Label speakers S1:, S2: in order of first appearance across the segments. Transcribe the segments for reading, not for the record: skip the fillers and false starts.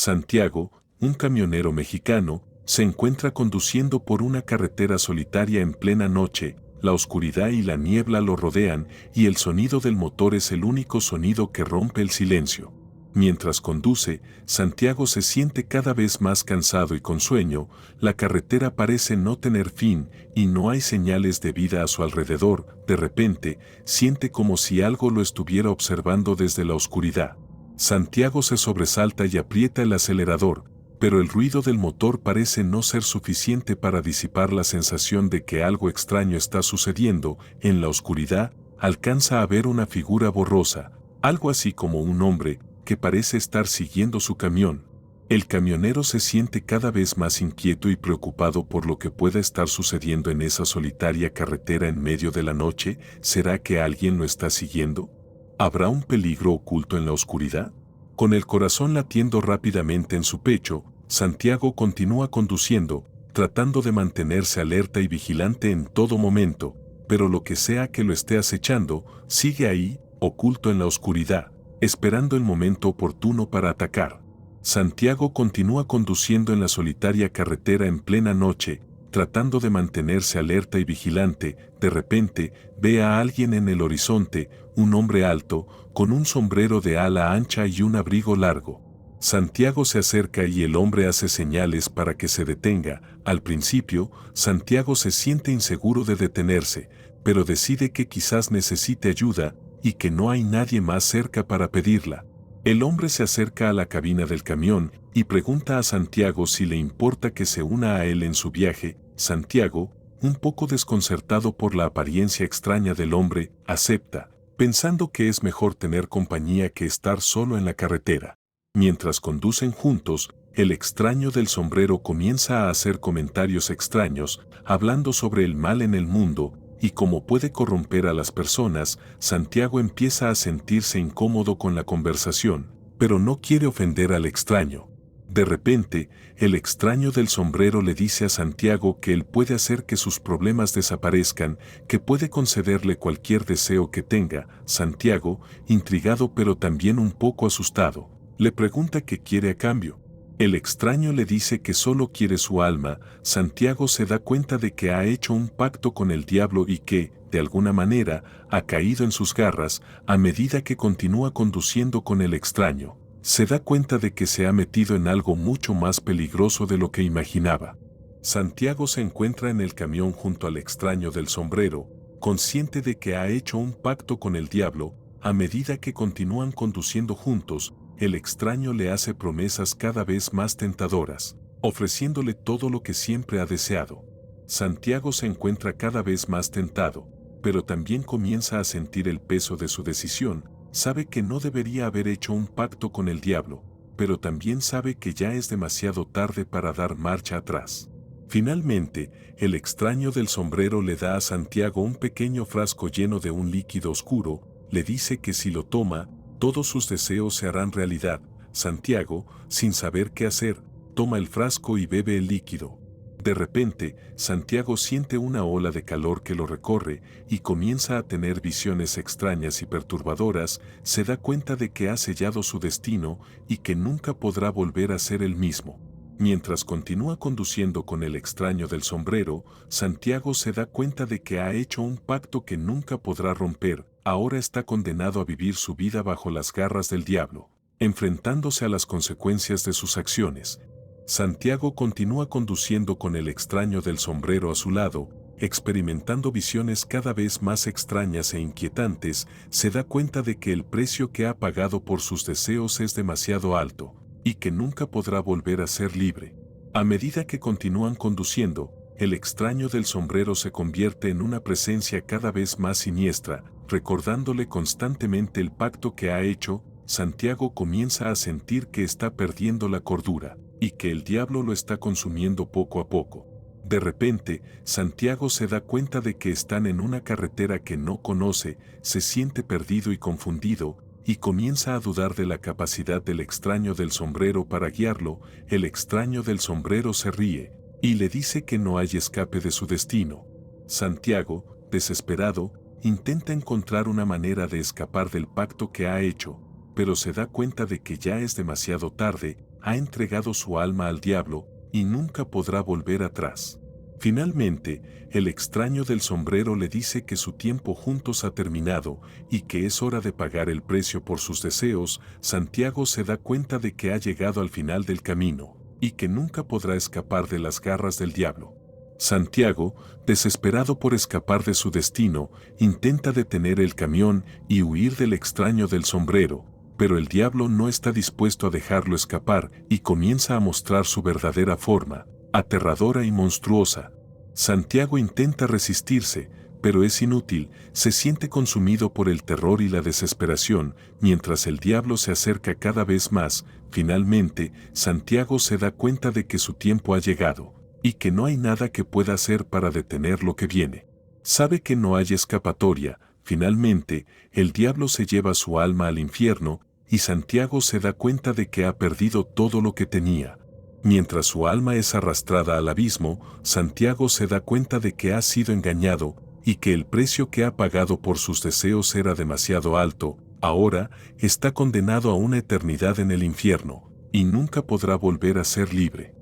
S1: Santiago, un camionero mexicano, se encuentra conduciendo por una carretera solitaria en plena noche. La oscuridad y la niebla lo rodean y el sonido del motor es el único sonido que rompe el silencio. Mientras conduce, Santiago se siente cada vez más cansado y con sueño. La carretera parece no tener fin y no hay señales de vida a su alrededor. De repente, siente como si algo lo estuviera observando desde la oscuridad. Santiago se sobresalta y aprieta el acelerador, pero el ruido del motor parece no ser suficiente para disipar la sensación de que algo extraño está sucediendo. En la oscuridad, alcanza a ver una figura borrosa, algo así como un hombre, que parece estar siguiendo su camión. El camionero se siente cada vez más inquieto y preocupado por lo que pueda estar sucediendo en esa solitaria carretera en medio de la noche. ¿Será que alguien lo está siguiendo? ¿Habrá un peligro oculto en la oscuridad? Con el corazón latiendo rápidamente en su pecho, Santiago continúa conduciendo, tratando de mantenerse alerta y vigilante en todo momento, pero lo que sea que lo esté acechando, sigue ahí, oculto en la oscuridad, esperando el momento oportuno para atacar. Santiago continúa conduciendo en la solitaria carretera en plena noche, tratando de mantenerse alerta y vigilante. De repente, ve a alguien en el horizonte, un hombre alto, con un sombrero de ala ancha y un abrigo largo. Santiago se acerca y el hombre hace señales para que se detenga. Al principio, Santiago se siente inseguro de detenerse, pero decide que quizás necesite ayuda y que no hay nadie más cerca para pedirla. El hombre se acerca a la cabina del camión y pregunta a Santiago si le importa que se una a él en su viaje. Santiago, un poco desconcertado por la apariencia extraña del hombre, acepta, pensando que es mejor tener compañía que estar solo en la carretera. Mientras conducen juntos, el extraño del sombrero comienza a hacer comentarios extraños, hablando sobre el mal en el mundo y cómo puede corromper a las personas. Santiago empieza a sentirse incómodo con la conversación, pero no quiere ofender al extraño. De repente, el extraño del sombrero le dice a Santiago que él puede hacer que sus problemas desaparezcan, que puede concederle cualquier deseo que tenga. Santiago, intrigado pero también un poco asustado, le pregunta qué quiere a cambio. El extraño le dice que solo quiere su alma. Santiago se da cuenta de que ha hecho un pacto con el diablo y que, de alguna manera, ha caído en sus garras. A medida que continúa conduciendo con el extraño, se da cuenta de que se ha metido en algo mucho más peligroso de lo que imaginaba. Santiago se encuentra en el camión junto al extraño del sombrero, consciente de que ha hecho un pacto con el diablo. A medida que continúan conduciendo juntos, el extraño le hace promesas cada vez más tentadoras, ofreciéndole todo lo que siempre ha deseado. Santiago se encuentra cada vez más tentado, pero también comienza a sentir el peso de su decisión. Sabe que no debería haber hecho un pacto con el diablo, pero también sabe que ya es demasiado tarde para dar marcha atrás. Finalmente, el extraño del sombrero le da a Santiago un pequeño frasco lleno de un líquido oscuro. Le dice que si lo toma, todos sus deseos se harán realidad. Santiago, sin saber qué hacer, toma el frasco y bebe el líquido. De repente, Santiago siente una ola de calor que lo recorre y comienza a tener visiones extrañas y perturbadoras. Se da cuenta de que ha sellado su destino y que nunca podrá volver a ser el mismo. Mientras continúa conduciendo con el extraño del sombrero, Santiago se da cuenta de que ha hecho un pacto que nunca podrá romper. Ahora está condenado a vivir su vida bajo las garras del diablo, enfrentándose a las consecuencias de sus acciones. Santiago continúa conduciendo con el extraño del sombrero a su lado, experimentando visiones cada vez más extrañas e inquietantes. Se da cuenta de que el precio que ha pagado por sus deseos es demasiado alto, y que nunca podrá volver a ser libre. A medida que continúan conduciendo, el extraño del sombrero se convierte en una presencia cada vez más siniestra, recordándole constantemente el pacto que ha hecho. Santiago comienza a sentir que está perdiendo la cordura, y que el diablo lo está consumiendo poco a poco. De repente, Santiago se da cuenta de que están en una carretera que no conoce, se siente perdido y confundido, y comienza a dudar de la capacidad del extraño del sombrero para guiarlo. El extraño del sombrero se ríe, y le dice que no hay escape de su destino. Santiago, desesperado, intenta encontrar una manera de escapar del pacto que ha hecho, pero se da cuenta de que ya es demasiado tarde. ha entregado su alma al diablo y nunca podrá volver atrás. Finalmente, el extraño del sombrero le dice que su tiempo juntos ha terminado y que es hora de pagar el precio por sus deseos. Santiago se da cuenta de que ha llegado al final del camino y que nunca podrá escapar de las garras del diablo. Santiago, desesperado por escapar de su destino, intenta detener el camión y huir del extraño del sombrero, pero el diablo no está dispuesto a dejarlo escapar y comienza a mostrar su verdadera forma, aterradora y monstruosa. Santiago intenta resistirse, pero es inútil, se siente consumido por el terror y la desesperación, mientras el diablo se acerca cada vez más. Finalmente, Santiago se da cuenta de que su tiempo ha llegado, y que no hay nada que pueda hacer para detener lo que viene. Sabe que no hay escapatoria. Finalmente, el diablo se lleva su alma al infierno, y Santiago se da cuenta de que ha perdido todo lo que tenía. Mientras su alma es arrastrada al abismo, Santiago se da cuenta de que ha sido engañado, y que el precio que ha pagado por sus deseos era demasiado alto. Ahora está condenado a una eternidad en el infierno, y nunca podrá volver a ser libre.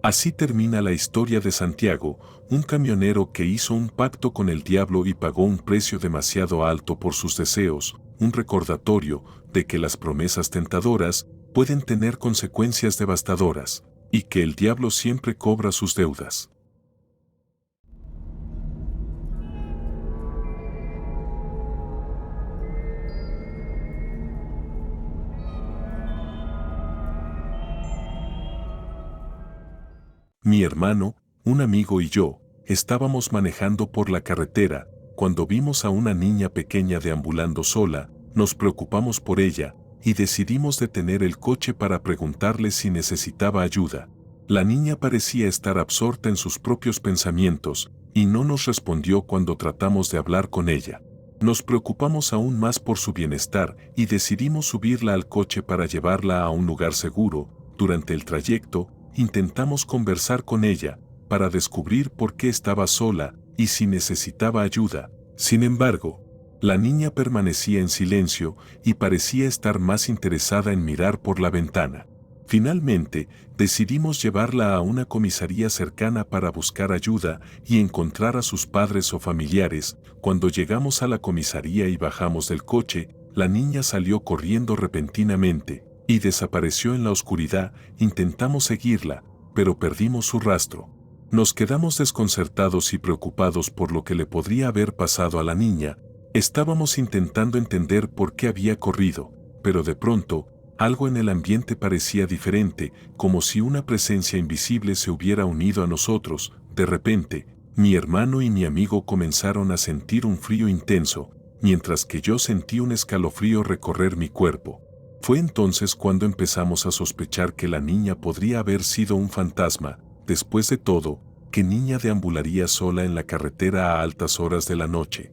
S1: Así termina la historia de Santiago, un camionero que hizo un pacto con el diablo y pagó un precio demasiado alto por sus deseos, un recordatorio de que las promesas tentadoras pueden tener consecuencias devastadoras, y que el diablo siempre cobra sus deudas. Mi hermano, un amigo y yo, estábamos manejando por la carretera, cuando vimos a una niña pequeña deambulando sola, nos preocupamos por ella, y decidimos detener el coche para preguntarle si necesitaba ayuda. La niña parecía estar absorta en sus propios pensamientos, y no nos respondió cuando tratamos de hablar con ella. Nos preocupamos aún más por su bienestar y decidimos subirla al coche para llevarla a un lugar seguro. Durante el trayecto, intentamos conversar con ella, para descubrir por qué estaba sola y si necesitaba ayuda. Sin embargo, la niña permanecía en silencio y parecía estar más interesada en mirar por la ventana. Finalmente, decidimos llevarla a una comisaría cercana para buscar ayuda y encontrar a sus padres o familiares. Cuando llegamos a la comisaría y bajamos del coche, la niña salió corriendo repentinamente y desapareció en la oscuridad. Intentamos seguirla, pero perdimos su rastro. Nos quedamos desconcertados y preocupados por lo que le podría haber pasado a la niña. Estábamos intentando entender por qué había corrido, pero de pronto, algo en el ambiente parecía diferente, como si una presencia invisible se hubiera unido a nosotros. De repente, mi hermano y mi amigo comenzaron a sentir un frío intenso, mientras que yo sentí un escalofrío recorrer mi cuerpo. Fue entonces cuando empezamos a sospechar que la niña podría haber sido un fantasma. Después de todo, ¿qué niña deambularía sola en la carretera a altas horas de la noche?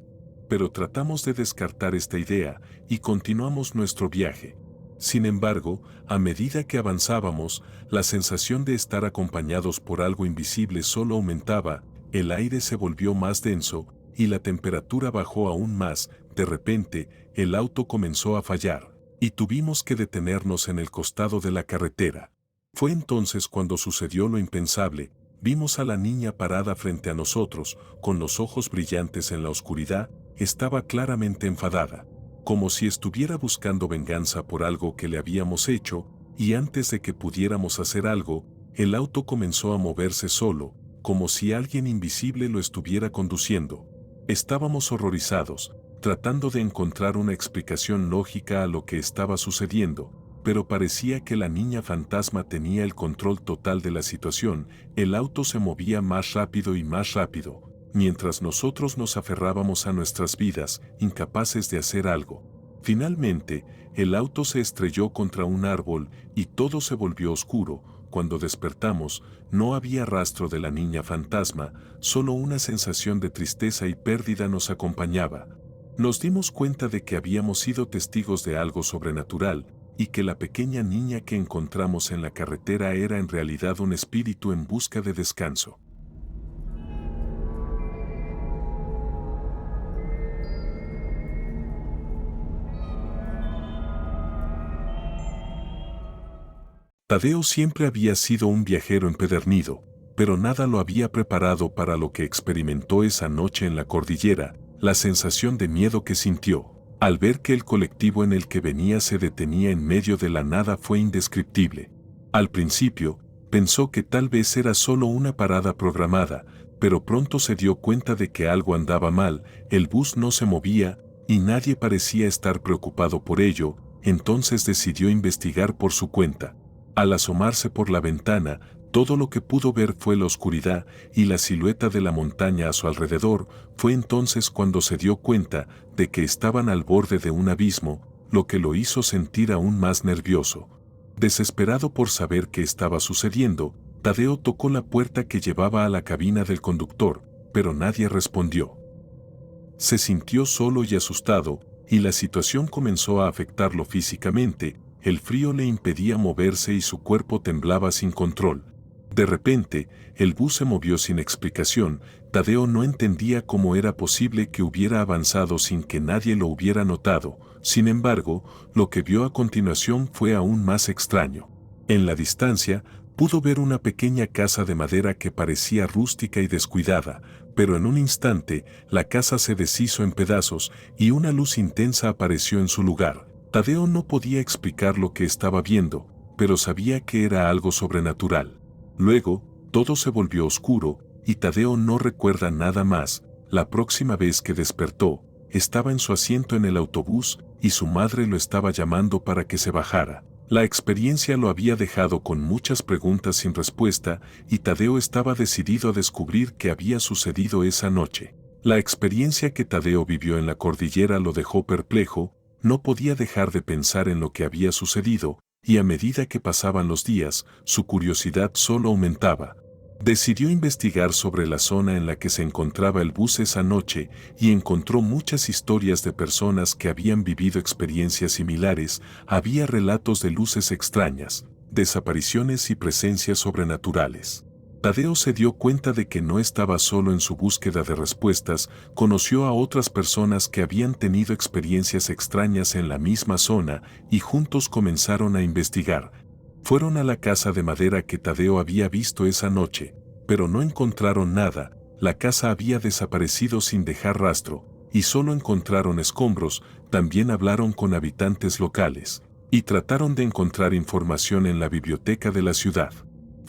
S1: Pero tratamos de descartar esta idea y continuamos nuestro viaje. Sin embargo, a medida que avanzábamos, la sensación de estar acompañados por algo invisible solo aumentaba, el aire se volvió más denso y la temperatura bajó aún más. De repente, el auto comenzó a fallar y tuvimos que detenernos en el costado de la carretera. Fue entonces cuando sucedió lo impensable. Vimos a la niña parada frente a nosotros, con los ojos brillantes en la oscuridad. Estaba claramente enfadada, como si estuviera buscando venganza por algo que le habíamos hecho, y antes de que pudiéramos hacer algo, el auto comenzó a moverse solo, como si alguien invisible lo estuviera conduciendo. Estábamos horrorizados, tratando de encontrar una explicación lógica a lo que estaba sucediendo, pero parecía que la niña fantasma tenía el control total de la situación. El auto se movía más rápido y más rápido, mientras nosotros nos aferrábamos a nuestras vidas, incapaces de hacer algo. Finalmente, el auto se estrelló contra un árbol y todo se volvió oscuro. Cuando despertamos, no había rastro de la niña fantasma, solo una sensación de tristeza y pérdida nos acompañaba. Nos dimos cuenta de que habíamos sido testigos de algo sobrenatural, y que la pequeña niña que encontramos en la carretera era en realidad un espíritu en busca de descanso. Tadeo siempre había sido un viajero empedernido, pero nada lo había preparado para lo que experimentó esa noche en la cordillera. La sensación de miedo que sintió al ver que el colectivo en el que venía se detenía en medio de la nada fue indescriptible. Al principio, pensó que tal vez era solo una parada programada, pero pronto se dio cuenta de que algo andaba mal, el bus no se movía, y nadie parecía estar preocupado por ello. Entonces decidió investigar por su cuenta. Al asomarse por la ventana, todo lo que pudo ver fue la oscuridad y la silueta de la montaña a su alrededor. Fue entonces cuando se dio cuenta de que estaban al borde de un abismo, lo que lo hizo sentir aún más nervioso. Desesperado por saber qué estaba sucediendo, Tadeo tocó la puerta que llevaba a la cabina del conductor, pero nadie respondió. Se sintió solo y asustado, y la situación comenzó a afectarlo físicamente. El frío le impedía moverse y su cuerpo temblaba sin control. De repente, el bus se movió sin explicación. Tadeo no entendía cómo era posible que hubiera avanzado sin que nadie lo hubiera notado. Sin embargo, lo que vio a continuación fue aún más extraño. En la distancia, pudo ver una pequeña casa de madera que parecía rústica y descuidada, pero en un instante, la casa se deshizo en pedazos y una luz intensa apareció en su lugar. Tadeo no podía explicar lo que estaba viendo, pero sabía que era algo sobrenatural. Luego, todo se volvió oscuro, y Tadeo no recuerda nada más. La próxima vez que despertó, estaba en su asiento en el autobús, y su madre lo estaba llamando para que se bajara. La experiencia lo había dejado con muchas preguntas sin respuesta, y Tadeo estaba decidido a descubrir qué había sucedido esa noche. La experiencia que Tadeo vivió en la cordillera lo dejó perplejo. No podía dejar de pensar en lo que había sucedido, y a medida que pasaban los días, su curiosidad solo aumentaba. Decidió investigar sobre la zona en la que se encontraba el bus esa noche y encontró muchas historias de personas que habían vivido experiencias similares. Había relatos de luces extrañas, desapariciones y presencias sobrenaturales. Tadeo se dio cuenta de que no estaba solo en su búsqueda de respuestas. Conoció a otras personas que habían tenido experiencias extrañas en la misma zona y juntos comenzaron a investigar. Fueron a la casa de madera que Tadeo había visto esa noche, pero no encontraron nada. La casa había desaparecido sin dejar rastro, y solo encontraron escombros. También hablaron con habitantes locales, y trataron de encontrar información en la biblioteca de la ciudad.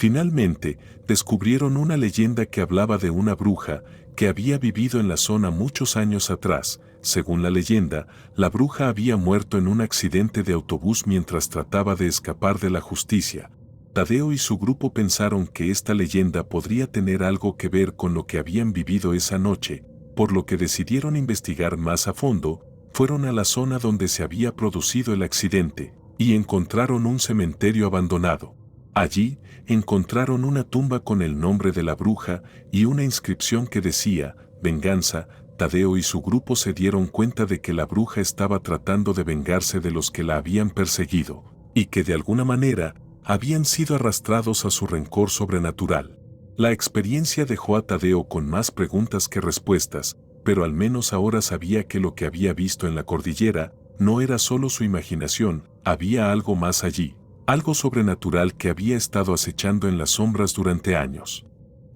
S1: Finalmente, descubrieron una leyenda que hablaba de una bruja que había vivido en la zona muchos años atrás. Según la leyenda, la bruja había muerto en un accidente de autobús mientras trataba de escapar de la justicia. Tadeo y su grupo pensaron que esta leyenda podría tener algo que ver con lo que habían vivido esa noche, por lo que decidieron investigar más a fondo. Fueron a la zona donde se había producido el accidente, y encontraron un cementerio abandonado. Allí, encontraron una tumba con el nombre de la bruja y una inscripción que decía, venganza. Tadeo y su grupo se dieron cuenta de que la bruja estaba tratando de vengarse de los que la habían perseguido, y que de alguna manera, habían sido arrastrados a su rencor sobrenatural. La experiencia dejó a Tadeo con más preguntas que respuestas, pero al menos ahora sabía que lo que había visto en la cordillera no era solo su imaginación, había algo más allí. Algo sobrenatural que había estado acechando en las sombras durante años.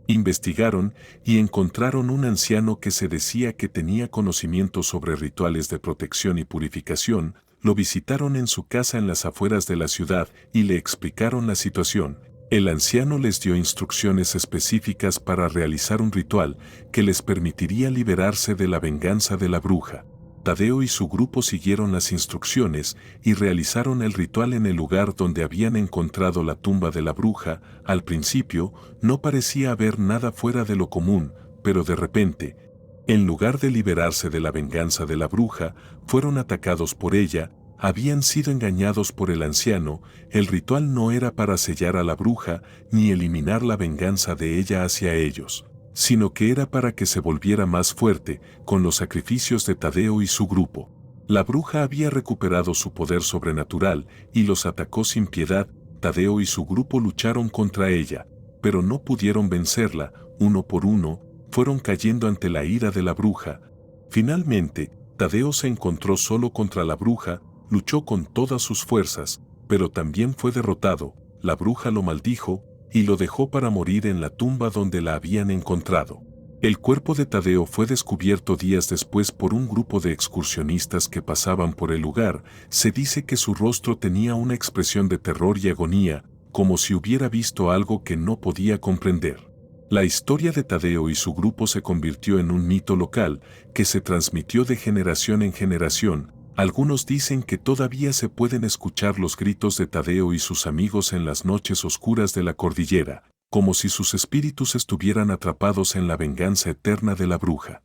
S1: Investigaron y encontraron un anciano que se decía que tenía conocimiento sobre rituales de protección y purificación. Lo visitaron en su casa en las afueras de la ciudad y le explicaron la situación. El anciano les dio instrucciones específicas para realizar un ritual que les permitiría liberarse de la venganza de la bruja. Tadeo y su grupo siguieron las instrucciones y realizaron el ritual en el lugar donde habían encontrado la tumba de la bruja. Al principio, no parecía haber nada fuera de lo común, pero de repente, en lugar de liberarse de la venganza de la bruja, fueron atacados por ella. Habían sido engañados por el anciano. El ritual no era para sellar a la bruja ni eliminar la venganza de ella hacia ellos, sino que era para que se volviera más fuerte con los sacrificios de Tadeo y su grupo. La bruja había recuperado su poder sobrenatural y los atacó sin piedad. Tadeo y su grupo lucharon contra ella, pero no pudieron vencerla. Uno por uno, fueron cayendo ante la ira de la bruja. Finalmente, Tadeo se encontró solo contra la bruja, luchó con todas sus fuerzas, pero también fue derrotado. la bruja lo maldijo y lo dejó para morir en la tumba donde la habían encontrado. El cuerpo de Tadeo fue descubierto días después por un grupo de excursionistas que pasaban por el lugar. Se dice que su rostro tenía una expresión de terror y agonía, como si hubiera visto algo que no podía comprender. La historia de Tadeo y su grupo se convirtió en un mito local que se transmitió de generación en generación. Algunos dicen que todavía se pueden escuchar los gritos de Tadeo y sus amigos en las noches oscuras de la cordillera, como si sus espíritus estuvieran atrapados en la venganza eterna de la bruja.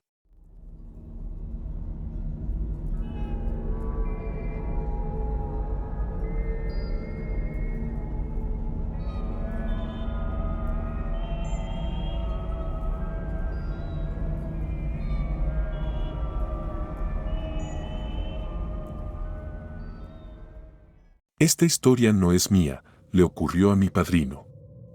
S1: Esta historia no es mía, le ocurrió a mi padrino.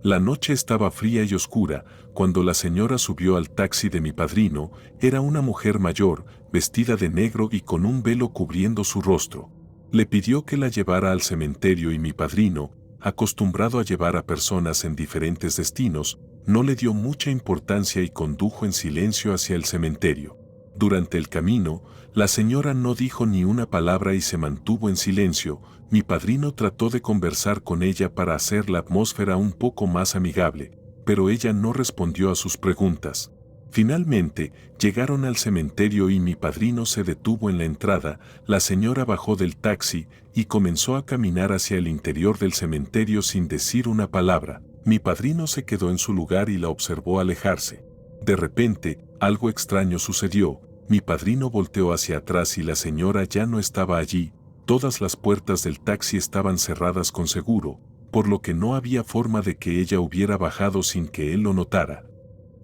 S1: La noche estaba fría y oscura cuando la señora subió al taxi de mi padrino. Era una mujer mayor, vestida de negro y con un velo cubriendo su rostro. Le pidió que la llevara al cementerio y mi padrino, acostumbrado a llevar a personas en diferentes destinos, no le dio mucha importancia y condujo en silencio hacia el cementerio. Durante el camino, la señora no dijo ni una palabra y se mantuvo en silencio. Mi padrino trató de conversar con ella para hacer la atmósfera un poco más amigable, pero ella no respondió a sus preguntas. Finalmente, llegaron al cementerio y mi padrino se detuvo en la entrada. La señora bajó del taxi y comenzó a caminar hacia el interior del cementerio sin decir una palabra. Mi padrino se quedó en su lugar y la observó alejarse. De repente, algo extraño sucedió. Mi padrino volteó hacia atrás y la señora ya no estaba allí. Todas las puertas del taxi estaban cerradas con seguro, por lo que no había forma de que ella hubiera bajado sin que él lo notara.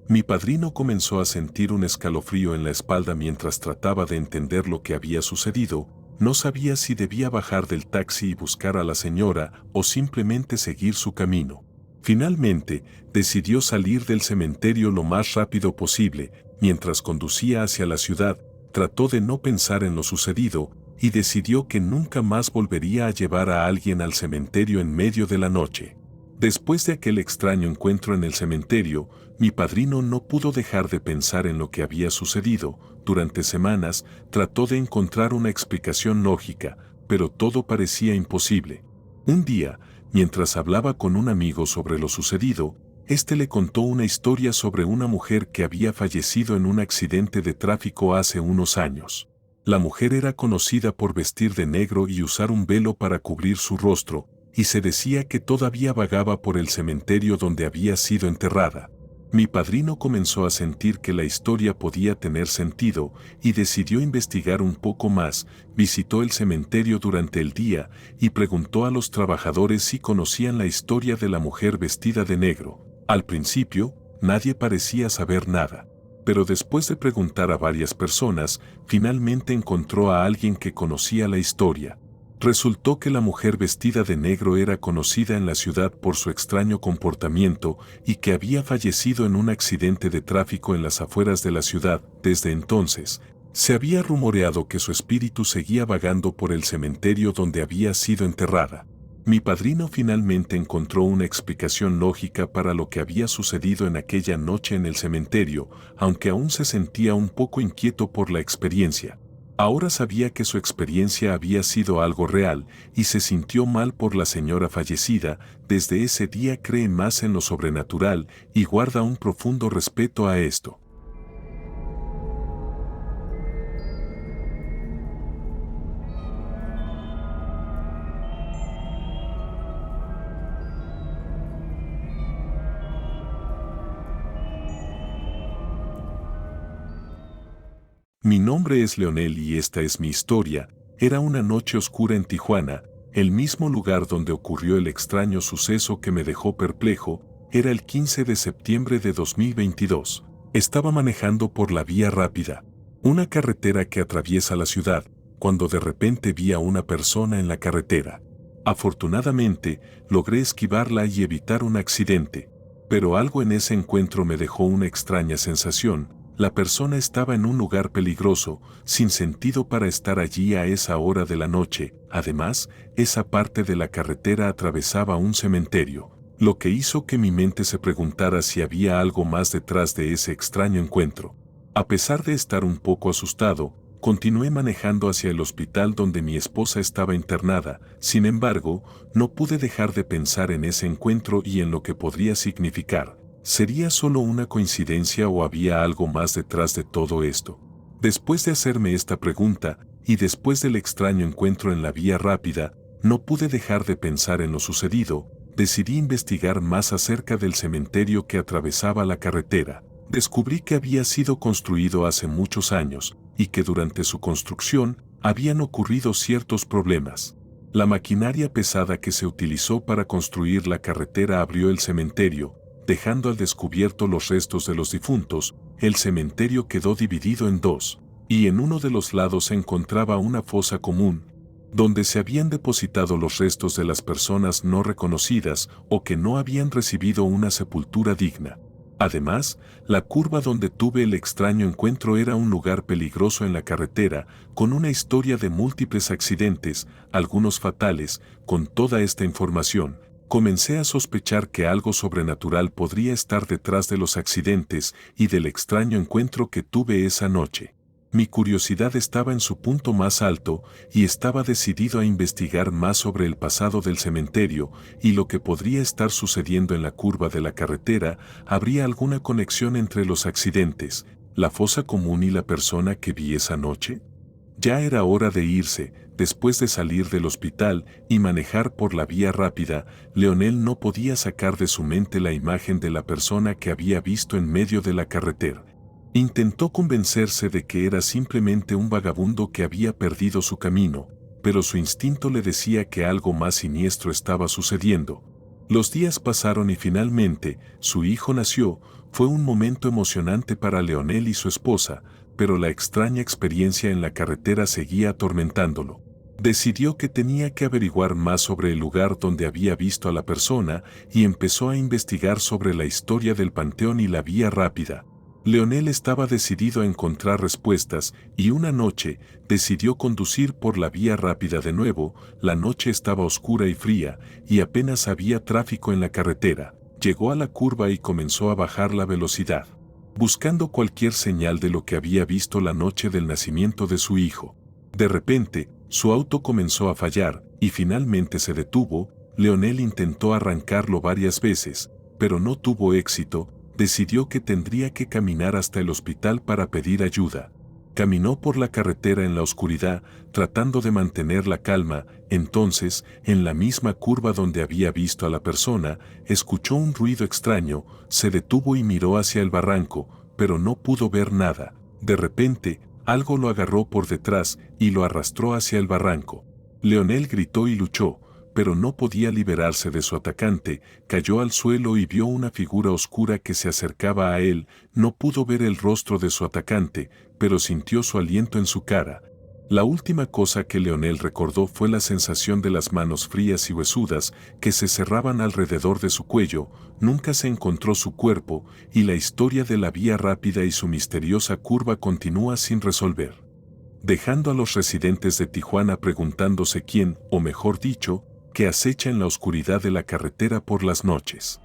S1: Mi padrino comenzó a sentir un escalofrío en la espalda mientras trataba de entender lo que había sucedido. No sabía si debía bajar del taxi y buscar a la señora o simplemente seguir su camino. Finalmente, decidió salir del cementerio lo más rápido posible. Mientras conducía hacia la ciudad, trató de no pensar en lo sucedido y decidió que nunca más volvería a llevar a alguien al cementerio en medio de la noche. Después de aquel extraño encuentro en el cementerio, mi padrino no pudo dejar de pensar en lo que había sucedido. Durante semanas, trató de encontrar una explicación lógica, pero todo parecía imposible. Un día, mientras hablaba con un amigo sobre lo sucedido, este le contó una historia sobre una mujer que había fallecido en un accidente de tráfico hace unos años. La mujer era conocida por vestir de negro y usar un velo para cubrir su rostro, y se decía que todavía vagaba por el cementerio donde había sido enterrada. Mi padrino comenzó a sentir que la historia podía tener sentido y decidió investigar un poco más. Visitó el cementerio durante el día y preguntó a los trabajadores si conocían la historia de la mujer vestida de negro. Al principio, nadie parecía saber nada, pero después de preguntar a varias personas, finalmente encontró a alguien que conocía la historia. Resultó que la mujer vestida de negro era conocida en la ciudad por su extraño comportamiento y que había fallecido en un accidente de tráfico en las afueras de la ciudad. Desde entonces, se había rumoreado que su espíritu seguía vagando por el cementerio donde había sido enterrada. Mi padrino finalmente encontró una explicación lógica para lo que había sucedido en aquella noche en el cementerio, aunque aún se sentía un poco inquieto por la experiencia. Ahora sabía que su experiencia había sido algo real y se sintió mal por la señora fallecida. Desde ese día cree más en lo sobrenatural y guarda un profundo respeto a esto. Mi nombre es Leonel y esta es mi historia. Era una noche oscura en Tijuana, el mismo lugar donde ocurrió el extraño suceso que me dejó perplejo. Era el 15 de septiembre de 2022. Estaba manejando por la vía rápida, una carretera que atraviesa la ciudad, cuando de repente vi a una persona en la carretera. Afortunadamente, logré esquivarla y evitar un accidente, pero algo en ese encuentro me dejó una extraña sensación. La persona estaba en un lugar peligroso, sin sentido para estar allí a esa hora de la noche. Además, esa parte de la carretera atravesaba un cementerio, lo que hizo que mi mente se preguntara si había algo más detrás de ese extraño encuentro. A pesar de estar un poco asustado, continué manejando hacia el hospital donde mi esposa estaba internada. Sin embargo, no pude dejar de pensar en ese encuentro y en lo que podría significar. ¿Sería solo una coincidencia o había algo más detrás de todo esto? Después de hacerme esta pregunta, y después del extraño encuentro en la vía rápida, no pude dejar de pensar en lo sucedido. Decidí investigar más acerca del cementerio que atravesaba la carretera. Descubrí que había sido construido hace muchos años, y que durante su construcción habían ocurrido ciertos problemas. La maquinaria pesada que se utilizó para construir la carretera abrió el cementerio, dejando al descubierto los restos de los difuntos. El cementerio quedó dividido en dos, y en uno de los lados se encontraba una fosa común, donde se habían depositado los restos de las personas no reconocidas o que no habían recibido una sepultura digna. Además, la curva donde tuve el extraño encuentro era un lugar peligroso en la carretera, con una historia de múltiples accidentes, algunos fatales. Con toda esta información, comencé a sospechar que algo sobrenatural podría estar detrás de los accidentes y del extraño encuentro que tuve esa noche. Mi curiosidad estaba en su punto más alto y estaba decidido a investigar más sobre el pasado del cementerio y lo que podría estar sucediendo en la curva de la carretera. ¿Habría alguna conexión entre los accidentes, la fosa común y la persona que vi esa noche? Ya era hora de irse. Después de salir del hospital y manejar por la vía rápida, Leonel no podía sacar de su mente la imagen de la persona que había visto en medio de la carretera. Intentó convencerse de que era simplemente un vagabundo que había perdido su camino, pero su instinto le decía que algo más siniestro estaba sucediendo. Los días pasaron y finalmente, su hijo nació. Fue un momento emocionante para Leonel y su esposa, pero la extraña experiencia en la carretera seguía atormentándolo. Decidió que tenía que averiguar más sobre el lugar donde había visto a la persona y empezó a investigar sobre la historia del panteón y la vía rápida. Leonel estaba decidido a encontrar respuestas y una noche decidió conducir por la vía rápida de nuevo. La noche estaba oscura y fría y apenas había tráfico en la carretera. Llegó a la curva y comenzó a bajar la velocidad, buscando cualquier señal de lo que había visto la noche del nacimiento de su hijo. De repente, su auto comenzó a fallar y finalmente se detuvo. Leonel intentó arrancarlo varias veces, pero no tuvo éxito. Decidió que tendría que caminar hasta el hospital para pedir ayuda. Caminó por la carretera en la oscuridad, tratando de mantener la calma. Entonces, en la misma curva donde había visto a la persona, escuchó un ruido extraño. Se detuvo y miró hacia el barranco, pero no pudo ver nada. De repente, algo lo agarró por detrás y lo arrastró hacia el barranco. Leonel gritó y luchó, pero no podía liberarse de su atacante. Cayó al suelo y vio una figura oscura que se acercaba a él. No pudo ver el rostro de su atacante, pero sintió su aliento en su cara. La última cosa que Leonel recordó fue la sensación de las manos frías y huesudas que se cerraban alrededor de su cuello. Nunca se encontró su cuerpo, y la historia de la vía rápida y su misteriosa curva continúa sin resolver, dejando a los residentes de Tijuana preguntándose quién, o mejor dicho, que acecha en la oscuridad de la carretera por las noches.